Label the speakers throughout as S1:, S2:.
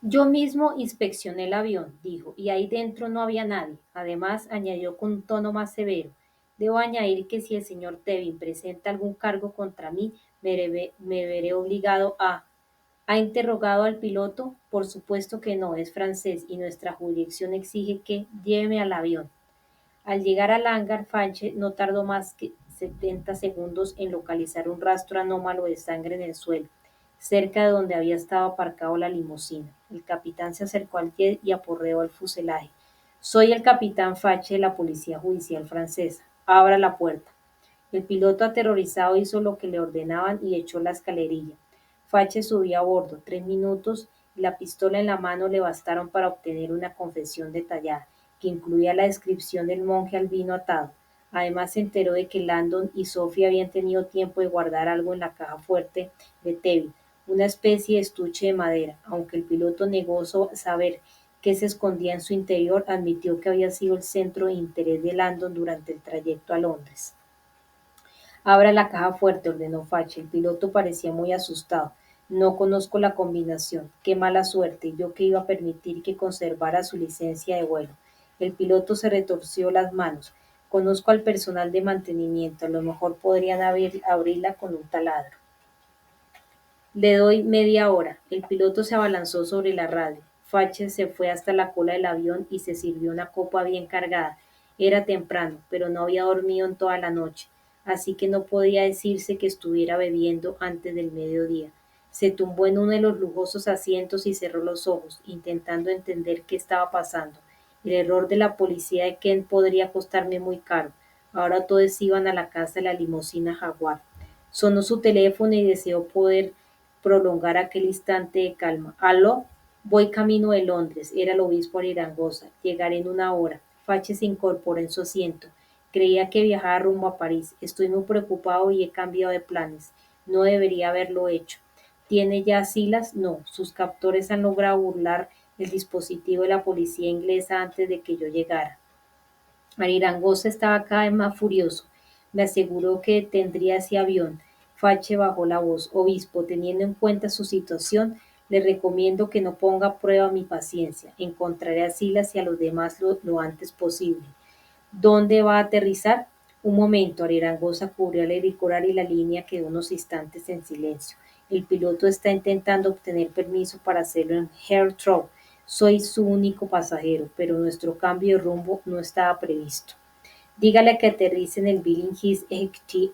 S1: Yo mismo inspeccioné el avión, dijo, y ahí dentro no había nadie. Además, añadió con un tono más severo, debo añadir que si el señor Tevin presenta algún cargo contra mí, me veré obligado a... ¿Ha interrogado al piloto? Por supuesto que no, es francés y nuestra jurisdicción exige que lléveme al avión. Al llegar al hangar, Fanche no tardó más que 70 segundos en localizar un rastro anómalo de sangre en el suelo, cerca de donde había estado aparcado la limusina. El capitán se acercó al jet y aporreó el fuselaje. Soy el capitán Fache de la Policía Judicial Francesa. Abra la puerta. El piloto aterrorizado hizo lo que le ordenaban y echó la escalerilla. Fache subió a bordo. 3 minutos y la pistola en la mano le bastaron para obtener una confesión detallada, que incluía la descripción del monje albino atado. Además se enteró de que Landon y Sophie habían tenido tiempo de guardar algo en la caja fuerte de Tevin, una especie de estuche de madera. Aunque el piloto negó saber qué se escondía en su interior, admitió que había sido el centro de interés de Landon durante el trayecto a Londres. Abra la caja fuerte, ordenó Fache. El piloto parecía muy asustado. No conozco la combinación. Qué mala suerte. Yo que iba a permitir que conservara su licencia de vuelo. El piloto se retorció las manos. Conozco al personal de mantenimiento. A lo mejor podrían abrirla con un taladro. Le doy media hora. El piloto se abalanzó sobre la radio. Fache se fue hasta la cola del avión y se sirvió una copa bien cargada. Era temprano, pero no había dormido en toda la noche, así que no podía decirse que estuviera bebiendo antes del mediodía. Se tumbó en uno de los lujosos asientos y cerró los ojos, intentando entender qué estaba pasando. El error de la policía de Kent podría costarme muy caro. Ahora todos iban a la casa de la limusina Jaguar. Sonó su teléfono y deseó poder prolongar aquel instante de calma. ¿Aló? Voy camino de Londres. Era el obispo Arirangosza. Llegaré en una hora. Fache se incorporó en su asiento. Creía que viajaba rumbo a París. Estoy muy preocupado y he cambiado de planes. No debería haberlo hecho. ¿Tiene ya Silas? No. Sus captores han logrado burlar el dispositivo de la policía inglesa antes de que yo llegara. Arirangosza estaba cada vez más furioso. Me aseguró que detendría ese avión. Fache bajó la voz. Obispo, teniendo en cuenta su situación, le recomiendo que no ponga a prueba mi paciencia. Encontraré a Silas y a los demás lo antes posible. ¿Dónde va a aterrizar? Un momento, Arirangosza cubrió el auricular y la línea quedó unos instantes en silencio. El piloto está intentando obtener permiso para hacerlo en Heathrow. Soy su único pasajero, pero nuestro cambio de rumbo no estaba previsto. Dígale que aterrice en el Billing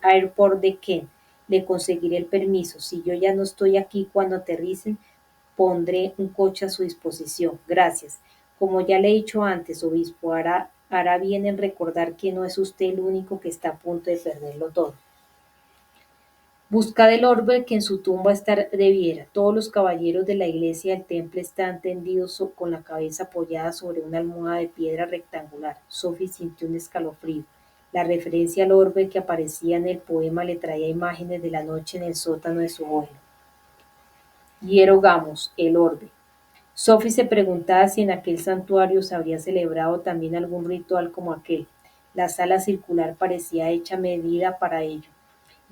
S1: Airport de Kent. Le conseguiré el permiso. Si yo ya no estoy aquí cuando aterricen, pondré un coche a su disposición. Gracias. Como ya le he dicho antes, obispo, hará bien en recordar que no es usted el único que está a punto de perderlo todo. Buscad el orbe que en su tumba estar debiera. Todos los caballeros de la iglesia del temple están tendidos con la cabeza apoyada sobre una almohada de piedra rectangular. Sophie sintió un escalofrío. La referencia al orbe que aparecía en el poema le traía imágenes de la noche en el sótano de su abuelo. Hierogamos, el orbe. Sophie se preguntaba si en aquel santuario se habría celebrado también algún ritual como aquel. La sala circular parecía hecha a medida para ello,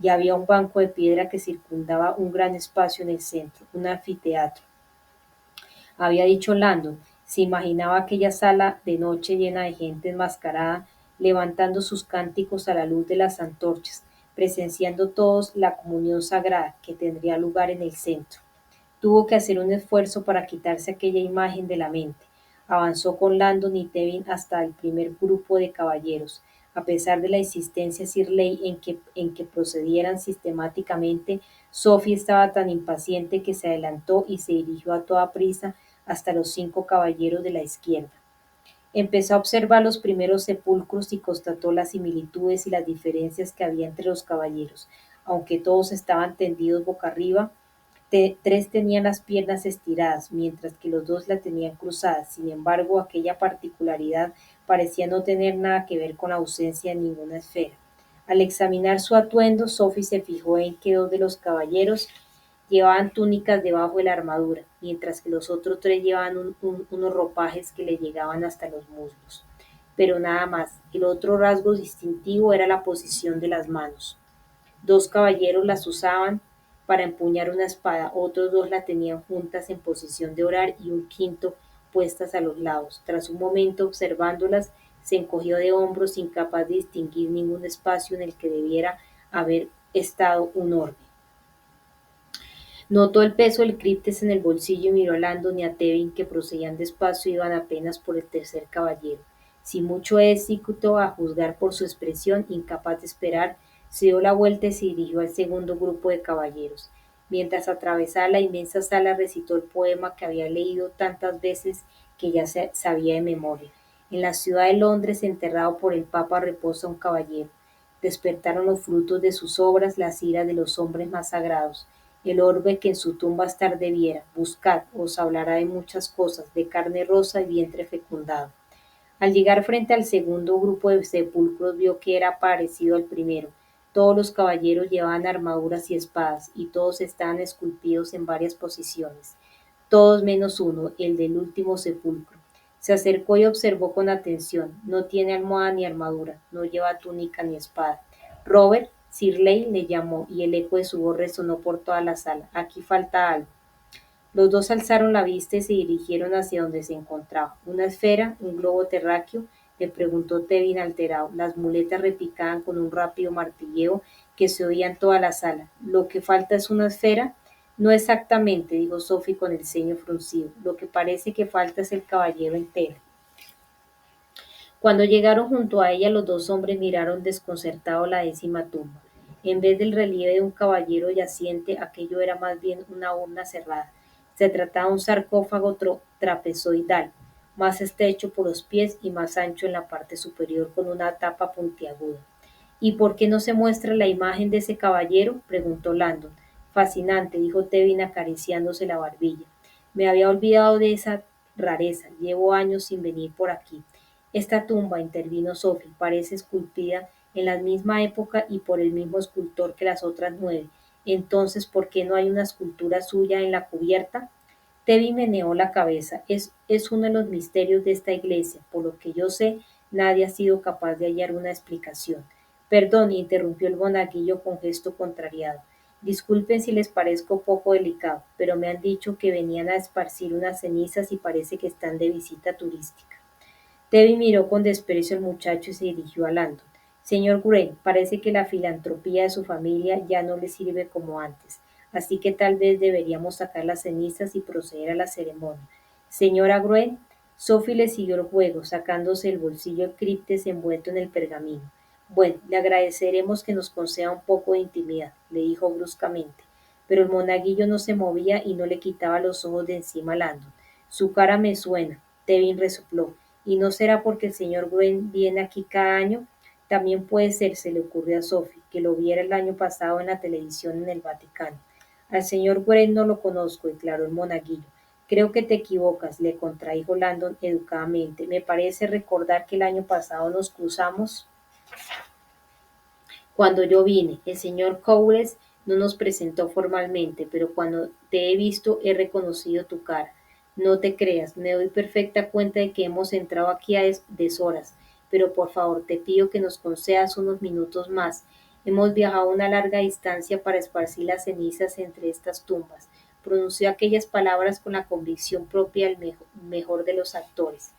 S1: y había un banco de piedra que circundaba un gran espacio en el centro, un anfiteatro. Había dicho Landon, se imaginaba aquella sala de noche llena de gente enmascarada, levantando sus cánticos a la luz de las antorchas, presenciando todos la comunión sagrada que tendría lugar en el centro. Tuvo que hacer un esfuerzo para quitarse aquella imagen de la mente. Avanzó con Landon y Tevin hasta el primer grupo de caballeros. A pesar de la insistencia Sir Leigh en que procedieran sistemáticamente, Sophie estaba tan impaciente que se adelantó y se dirigió a toda prisa hasta los 5 caballeros de la izquierda. Empezó a observar los primeros sepulcros y constató las similitudes y las diferencias que había entre los caballeros. Aunque todos estaban tendidos boca arriba, 3 tenían las piernas estiradas, mientras que los 2 la tenían cruzadas. Sin embargo, aquella particularidad parecía no tener nada que ver con la ausencia de ninguna esfera. Al examinar su atuendo, Sophie se fijó en que 2 de los caballeros llevaban túnicas debajo de la armadura, mientras que los otros 3 llevaban unos ropajes que le llegaban hasta los muslos. Pero nada más. El otro rasgo distintivo era la posición de las manos. 2 caballeros las usaban para empuñar una espada, otros dos la tenían juntas en posición de orar y un quinto puestas a los lados. Tras un momento observándolas, se encogió de hombros, incapaz de distinguir ningún espacio en el que debiera haber estado un orbe. Notó el peso del criptes en el bolsillo y miró a Landon y a Tevin, que procedían despacio y iban apenas por el tercer caballero. Sin mucho éxito, a juzgar por su expresión, incapaz de esperar, se dio la vuelta y se dirigió al segundo grupo de caballeros. Mientras atravesaba la inmensa sala, recitó el poema que había leído tantas veces que ya se sabía de memoria. En la ciudad de Londres, enterrado por el Papa, reposa un caballero. Despertaron los frutos de sus obras, las iras de los hombres más sagrados. El orbe que en su tumba estar debiera, buscad, os hablará de muchas cosas, de carne rosa y vientre fecundado. Al llegar frente al segundo grupo de sepulcros vio que era parecido al primero. Todos los caballeros llevaban armaduras y espadas, y todos estaban esculpidos en varias posiciones. Todos menos uno, el del último sepulcro. Se acercó y observó con atención. No tiene almohada ni armadura, no lleva túnica ni espada. Robert, Sir Leigh le llamó, y el eco de su voz resonó por toda la sala. Aquí falta algo. Los dos alzaron la vista y se dirigieron hacia donde se encontraba. ¿Una esfera? ¿Un globo terráqueo? Le preguntó Tevin alterado. Las muletas repicaban con un rápido martilleo que se oía en toda la sala. ¿Lo que falta es una esfera? No exactamente, dijo Sophie con el ceño fruncido. Lo que parece que falta es el caballero entero. Cuando llegaron junto a ella, los dos hombres miraron desconcertados la décima tumba. En vez del relieve de un caballero yaciente, aquello era más bien una urna cerrada. Se trataba de un sarcófago trapezoidal, más estrecho por los pies y más ancho en la parte superior, con una tapa puntiaguda. ¿Y por qué no se muestra la imagen de ese caballero?, preguntó Landon. Fascinante, dijo Tevin acariciándose la barbilla. Me había olvidado de esa rareza. Llevo años sin venir por aquí. Esta tumba, intervino Sophie, parece esculpida en la misma época y por el mismo escultor que las otras 9. Entonces, ¿por qué no hay una escultura suya en la cubierta? Tevin meneó la cabeza. Es uno de los misterios de esta iglesia. Por lo que yo sé, nadie ha sido capaz de hallar una explicación. Perdón, interrumpió el monaguillo con gesto contrariado. Disculpen si les parezco poco delicado, pero me han dicho que venían a esparcir unas cenizas y parece que están de visita turística. Tevin miró con desprecio al muchacho y se dirigió a Landon. Señor Gray, parece que la filantropía de su familia ya no le sirve como antes, así que tal vez deberíamos sacar las cenizas y proceder a la ceremonia. Señora Gray, Sophie le siguió el juego, sacándose del bolsillo el criptes envuelto en el pergamino. Bueno, le agradeceremos que nos conceda un poco de intimidad, le dijo bruscamente. Pero el monaguillo no se movía y no le quitaba los ojos de encima a Landon. Su cara me suena, Tevin resopló. ¿Y no será porque el señor Gwen viene aquí cada año? También puede ser, se le ocurrió a Sophie, que lo viera el año pasado en la televisión en el Vaticano. Al señor Gwen no lo conozco, declaró el monaguillo. Creo que te equivocas, le contradijo Landon educadamente. Me parece recordar que el año pasado nos cruzamos cuando yo vine. El señor Cowles no nos presentó formalmente, pero cuando te he visto he reconocido tu cara. No te creas, me doy perfecta cuenta de que hemos entrado aquí a deshoras, pero por favor te pido que nos concedas unos minutos más. Hemos viajado una larga distancia para esparcir las cenizas entre estas tumbas. Pronunció aquellas palabras con la convicción propia del mejor de los actores.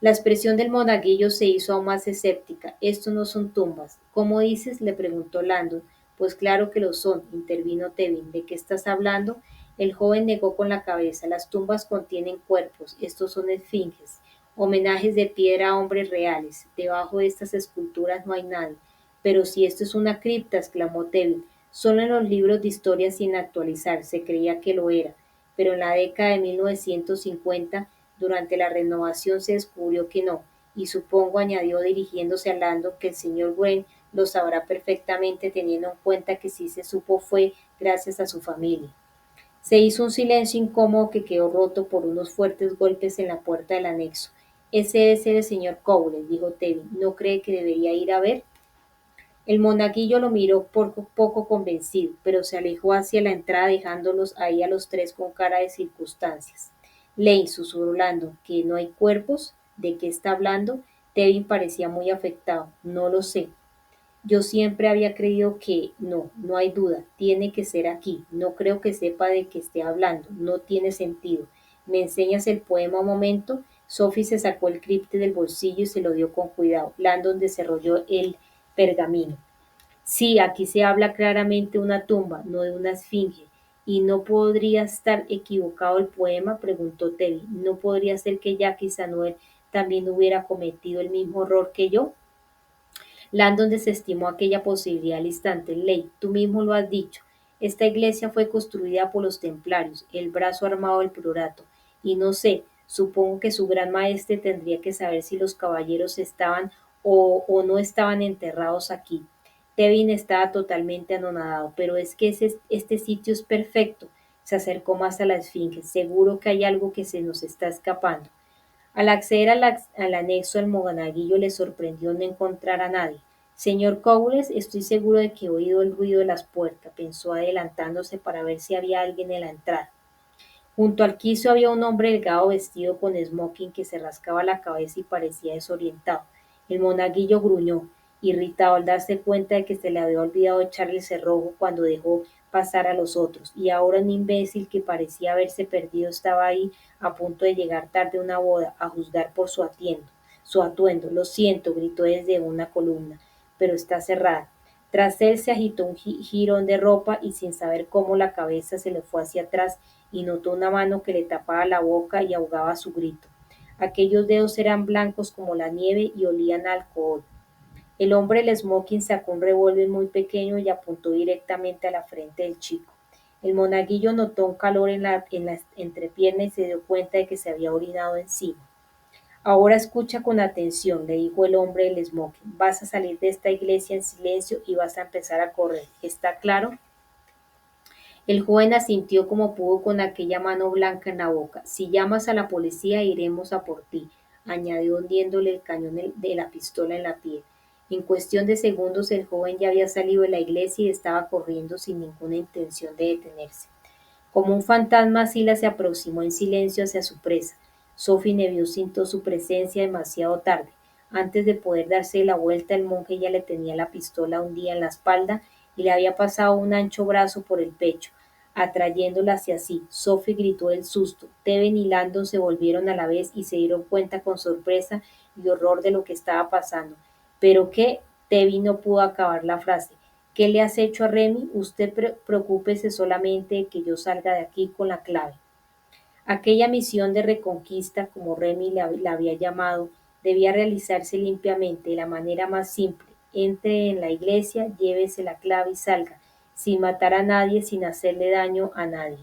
S1: La expresión del monaguillo se hizo aún más escéptica. Estos no son tumbas. ¿Cómo dices?, le preguntó Landon. Pues claro que lo son, intervino Tevin. ¿De qué estás hablando? El joven negó con la cabeza. Las tumbas contienen cuerpos. Estos son esfinges, homenajes de piedra a hombres reales. Debajo de estas esculturas no hay nadie. Pero si esto es una cripta, exclamó Tevin. Solo en los libros de historia sin actualizar se creía que lo era. Pero en la década de 1950 durante la renovación se descubrió que no, y supongo, añadió dirigiéndose a Landon, que el señor Wren lo sabrá perfectamente teniendo en cuenta que si se supo fue gracias a su familia. Se hizo un silencio incómodo que quedó roto por unos fuertes golpes en la puerta del anexo. Ese es el señor Cowles, dijo Tevin. ¿No cree que debería ir a ver? El monaguillo lo miró poco convencido, pero se alejó hacia la entrada dejándolos ahí a los tres con cara de circunstancias. Lane, susurró Landon, ¿que no hay cuerpos? ¿De qué está hablando? Tevin parecía muy afectado. No lo sé. Yo siempre había creído que no, no hay duda, tiene que ser aquí. No creo que sepa de qué esté hablando, no tiene sentido. ¿Me enseñas el poema un momento? Sophie se sacó el cripte del bolsillo y se lo dio con cuidado. Landon desarrolló el pergamino. Sí, aquí se habla claramente de una tumba, no de una esfinge. ¿Y no podría estar equivocado el poema?, preguntó Teddy. ¿No podría ser que Jackie Samuel también hubiera cometido el mismo error que yo? Landon desestimó aquella posibilidad al instante. Ley, tú mismo lo has dicho. Esta iglesia fue construida por los templarios, el brazo armado del priorato. Y no sé, supongo que su gran maestre tendría que saber si los caballeros estaban o no estaban enterrados aquí. Tevin estaba totalmente anonadado, pero es que este sitio es perfecto. Se acercó más a la esfinge. Seguro que hay algo que se nos está escapando. Al acceder al anexo, el monaguillo le sorprendió no encontrar a nadie. Señor Cowles, estoy seguro de que he oído el ruido de las puertas, pensó adelantándose para ver si había alguien en la entrada. Junto al quicio había un hombre delgado vestido con smoking que se rascaba la cabeza y parecía desorientado. El monaguillo gruñó, irritado al darse cuenta de que se le había olvidado echarle el cerrojo cuando dejó pasar a los otros, y ahora un imbécil que parecía haberse perdido estaba ahí a punto de llegar tarde a una boda, a juzgar por su atuendo. Lo siento, gritó desde una columna, pero está cerrada. Tras él se agitó un jirón de ropa y sin saber cómo la cabeza se le fue hacia atrás y notó una mano que le tapaba la boca y ahogaba su grito. Aquellos dedos eran blancos como la nieve y olían a alcohol. El hombre del smoking sacó un revólver muy pequeño y apuntó directamente a la frente del chico. El monaguillo notó un calor en la entrepierna y se dio cuenta de que se había orinado encima. Ahora escucha con atención, le dijo el hombre del smoking. Vas a salir de esta iglesia en silencio y vas a empezar a correr. ¿Está claro? El joven asintió como pudo con aquella mano blanca en la boca. Si llamas a la policía, iremos a por ti, añadió hundiéndole el cañón de la pistola en la piel. En cuestión de segundos el joven ya había salido de la iglesia y estaba corriendo sin ninguna intención de detenerse. Como un fantasma, Sila se aproximó en silencio hacia su presa. Sophie Neville sintió su presencia demasiado tarde. Antes de poder darse la vuelta, el monje ya le tenía la pistola hundida en la espalda y le había pasado un ancho brazo por el pecho, atrayéndola hacia sí. Sophie gritó del susto. Teven y Landon se volvieron a la vez y se dieron cuenta con sorpresa y horror de lo que estaba pasando. ¿Pero qué? Tevin no pudo acabar la frase. ¿Qué le has hecho a Remy? Usted preocúpese solamente de que yo salga de aquí con la clave. Aquella misión de reconquista, como Remy la había llamado, debía realizarse limpiamente, de la manera más simple. Entre en la iglesia, llévese la clave y salga, sin matar a nadie, sin hacerle daño a nadie.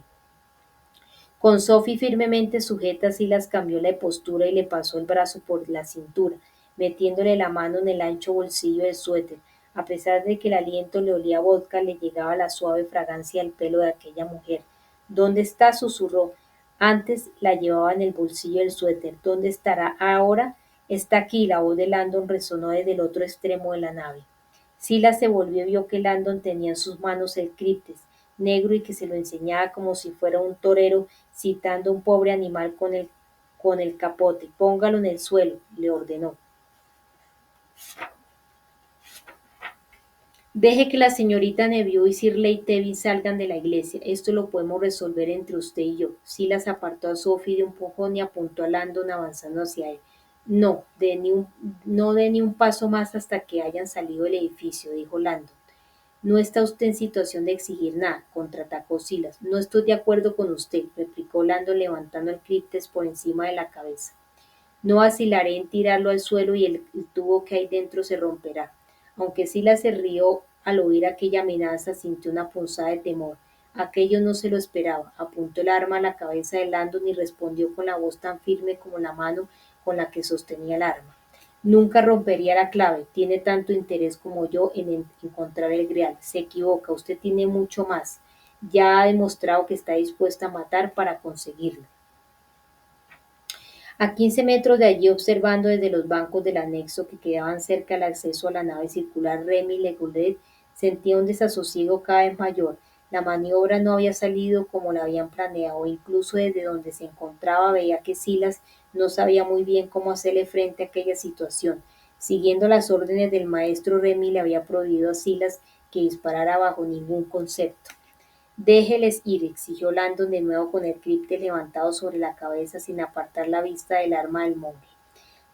S1: Con Sophie firmemente sujeta, Silas cambió la postura y le pasó el brazo por la cintura, metiéndole la mano en el ancho bolsillo del suéter. A pesar de que el aliento le olía a vodka, le llegaba la suave fragancia del pelo de aquella mujer. ¿Dónde está? Susurró. Antes la llevaba en el bolsillo del suéter. ¿Dónde estará ahora? Está aquí. La voz de Landon resonó desde el otro extremo de la nave. Silas se volvió y vio que Landon tenía en sus manos el criptes negro y que se lo enseñaba como si fuera un torero citando a un pobre animal con el capote. Póngalo en el suelo, le ordenó. Deje que la señorita Neville y Sir Leigh salgan de la iglesia. Esto lo podemos resolver entre usted y yo. Silas apartó a Sophie de un empujón y apuntó a Landon avanzando hacia él. No, no dé ni un paso más hasta que hayan salido del edificio, dijo Landon. No está usted en situación de exigir nada, contraatacó Silas. No estoy de acuerdo con usted, replicó Landon levantando el criptes por encima de la cabeza. No vacilaré en tirarlo al suelo y el tubo que hay dentro se romperá. Aunque Silas se rió al oír aquella amenaza, sintió una punzada de temor. Aquello no se lo esperaba. Apuntó el arma a la cabeza de Landon y respondió con la voz tan firme como la mano con la que sostenía el arma. Nunca rompería la clave. Tiene tanto interés como yo en encontrar el Grial. Se equivoca. Usted tiene mucho más. Ya ha demostrado que está dispuesta a matar para conseguirlo. A 15 metros de allí, observando desde los bancos del anexo que quedaban cerca del acceso a la nave circular, Remy Legoudet sentía un desasosiego cada vez mayor. La maniobra no había salido como la habían planeado, incluso desde donde se encontraba veía que Silas no sabía muy bien cómo hacerle frente a aquella situación. Siguiendo las órdenes del maestro, Remy le había prohibido a Silas que disparara bajo ningún concepto. Déjeles ir, exigió Landon de nuevo con el críptico levantado sobre la cabeza sin apartar la vista del arma del monje.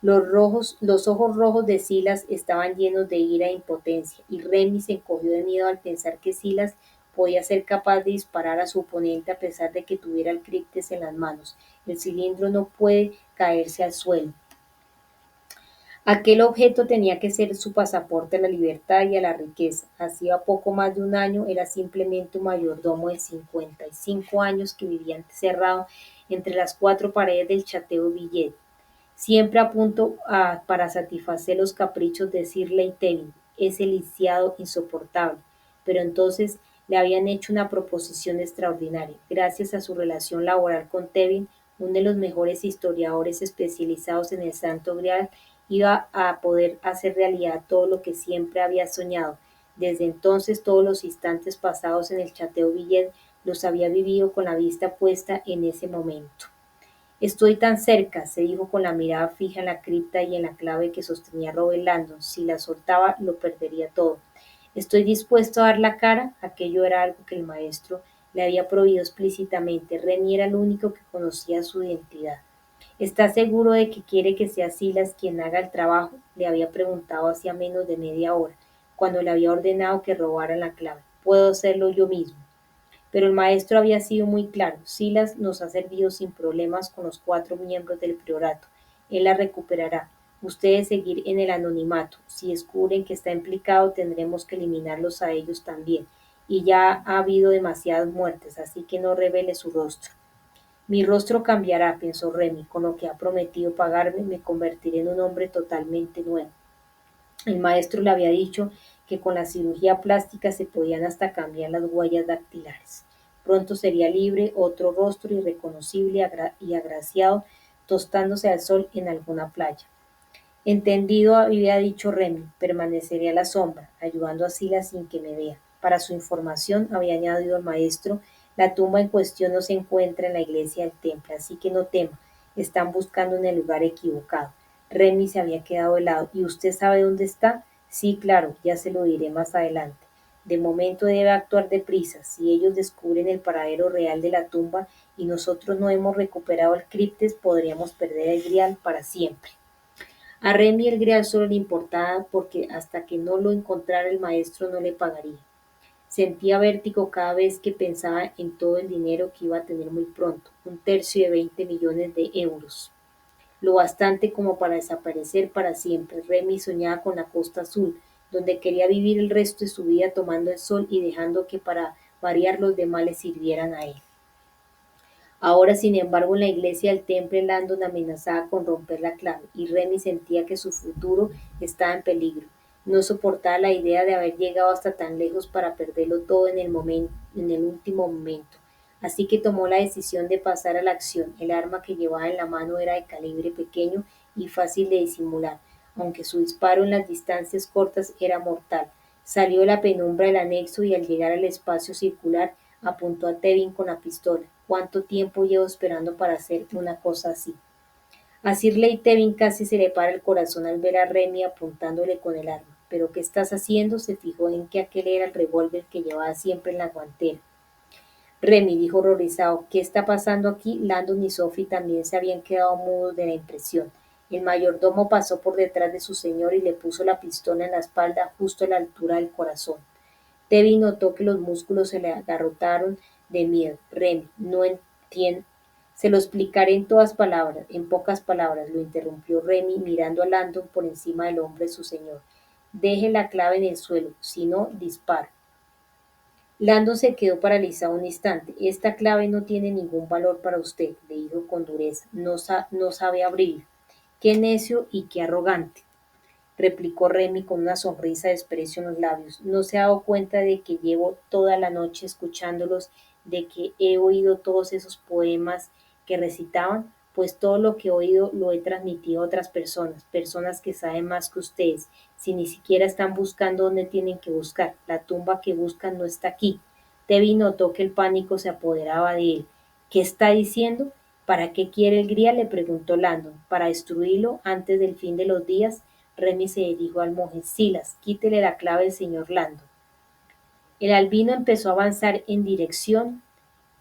S1: Los ojos rojos de Silas estaban llenos de ira e impotencia, y Remy se encogió de miedo al pensar que Silas podía ser capaz de disparar a su oponente a pesar de que tuviera el críptico en las manos. El cilindro no puede caerse al suelo. Aquel objeto tenía que ser su pasaporte a la libertad y a la riqueza. Hacía poco más de un año era simplemente un mayordomo de 55 años que vivía encerrado entre las cuatro paredes del Château Villet, siempre a punto para satisfacer los caprichos de Sir Leigh Tevin, ese lisiado insoportable. Pero entonces le habían hecho una proposición extraordinaria. Gracias a su relación laboral con Tevin, uno de los mejores historiadores especializados en el Santo Grial, iba a poder hacer realidad todo lo que siempre había soñado. Desde entonces todos los instantes pasados en el Château Villet los había vivido con la vista puesta en ese momento. Estoy tan cerca, se dijo con la mirada fija en la cripta y en la clave que sostenía Robert Landon. Si la soltaba, lo perdería todo. Estoy dispuesto a dar la cara. Aquello era algo que el maestro le había prohibido explícitamente. Remy era el único que conocía su identidad. ¿Está seguro de que quiere que sea Silas quien haga el trabajo? Le había preguntado hacía menos de media hora, cuando le había ordenado que robaran la clave. Puedo hacerlo yo mismo. Pero el maestro había sido muy claro: Silas nos ha servido sin problemas con los 4 miembros del priorato. Él la recuperará. Ustedes seguir en el anonimato. Si descubren que está implicado, tendremos que eliminarlos a ellos también. Y ya ha habido demasiadas muertes, así que no revele su rostro. Mi rostro cambiará, pensó Remy, con lo que ha prometido pagarme, me convertiré en un hombre totalmente nuevo. El maestro le había dicho que con la cirugía plástica se podían hasta cambiar las huellas dactilares. Pronto sería libre, otro rostro irreconocible y agraciado, tostándose al sol en alguna playa. Entendido, había dicho Remy, permaneceré a la sombra, ayudando a Silas sin que me vea. Para su información, había añadido el maestro, la tumba en cuestión no se encuentra en la iglesia del templo, así que no tema, están buscando en el lugar equivocado. Remy se había quedado helado. ¿Y usted sabe dónde está? Sí, claro, ya se lo diré más adelante. De momento debe actuar deprisa. Si ellos descubren el paradero real de la tumba y nosotros no hemos recuperado el criptes, podríamos perder el grial para siempre. A Remy el grial solo le importaba porque hasta que no lo encontrara el maestro no le pagaría. Sentía vértigo cada vez que pensaba en todo el dinero que iba a tener muy pronto, un tercio de 20 millones de euros. Lo bastante como para desaparecer para siempre. Remy soñaba con la Costa Azul, donde quería vivir el resto de su vida tomando el sol y dejando que para variar los demás le sirvieran a él. Ahora, sin embargo, en la iglesia del Temple, Landon amenazaba con romper la clave, y Remy sentía que su futuro estaba en peligro. No soportaba la idea de haber llegado hasta tan lejos para perderlo todo en el último momento. Así que tomó la decisión de pasar a la acción. El arma que llevaba en la mano era de calibre pequeño y fácil de disimular, aunque su disparo en las distancias cortas era mortal. Salió de la penumbra del anexo y al llegar al espacio circular apuntó a Tevin con la pistola. ¿Cuánto tiempo llevo esperando para hacer una cosa así? A Sir Leigh Tevin casi se le para el corazón al ver a Remy apuntándole con el arma. ¿Pero qué estás haciendo? Se fijó en que aquel era el revólver que llevaba siempre en la guantera. Remy, dijo horrorizado, ¿qué está pasando aquí? Landon y Sophie también se habían quedado mudos de la impresión. El mayordomo pasó por detrás de su señor y le puso la pistola en la espalda justo a la altura del corazón. Tevin notó que los músculos se le agarrotaron de miedo. Remy, no entiendo. Se lo explicaré en pocas palabras, lo interrumpió Remy mirando a Landon por encima del hombro de su señor. Deje la clave en el suelo, si no, disparo. Landon se quedó paralizado un instante. Esta clave no tiene ningún valor para usted, le dijo con dureza. No sabe abrirla. Qué necio y qué arrogante, replicó Remy con una sonrisa de desprecio en los labios. ¿No se ha dado cuenta de que llevo toda la noche escuchándolos, de que he oído todos esos poemas que recitaban? Pues todo lo que he oído lo he transmitido a otras personas, personas que saben más que ustedes, si ni siquiera están buscando donde tienen que buscar. La tumba que buscan no está aquí. Tevi notó que el pánico se apoderaba de él. ¿Qué está diciendo? ¿Para qué quiere el Grial? Le preguntó Landon. ¿Para destruirlo antes del fin de los días? Remy se dirigió al monje. Silas, quítele la clave al señor Landon. El albino empezó a avanzar en dirección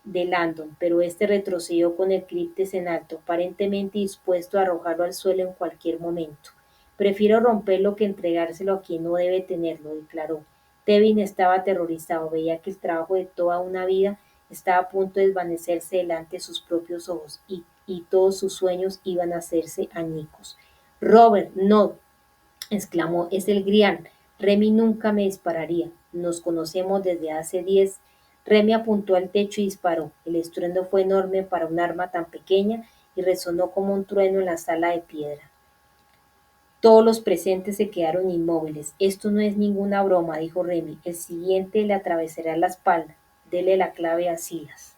S1: de Landon, pero este retrocedió con el críptex en alto, aparentemente dispuesto a arrojarlo al suelo en cualquier momento. Prefiero romperlo que entregárselo a quien no debe tenerlo, declaró. Tevin estaba aterrorizado, veía que el trabajo de toda una vida estaba a punto de desvanecerse delante de sus propios ojos y todos sus sueños iban a hacerse añicos. Robert, no, exclamó, es el Grial. Remy nunca me dispararía. Nos conocemos desde hace 10. Remy apuntó al techo y disparó. El estruendo fue enorme para un arma tan pequeña y resonó como un trueno en la sala de piedra. Todos los presentes se quedaron inmóviles. Esto no es ninguna broma, dijo Remy. El siguiente le atravesará la espalda. Dele la clave a Silas.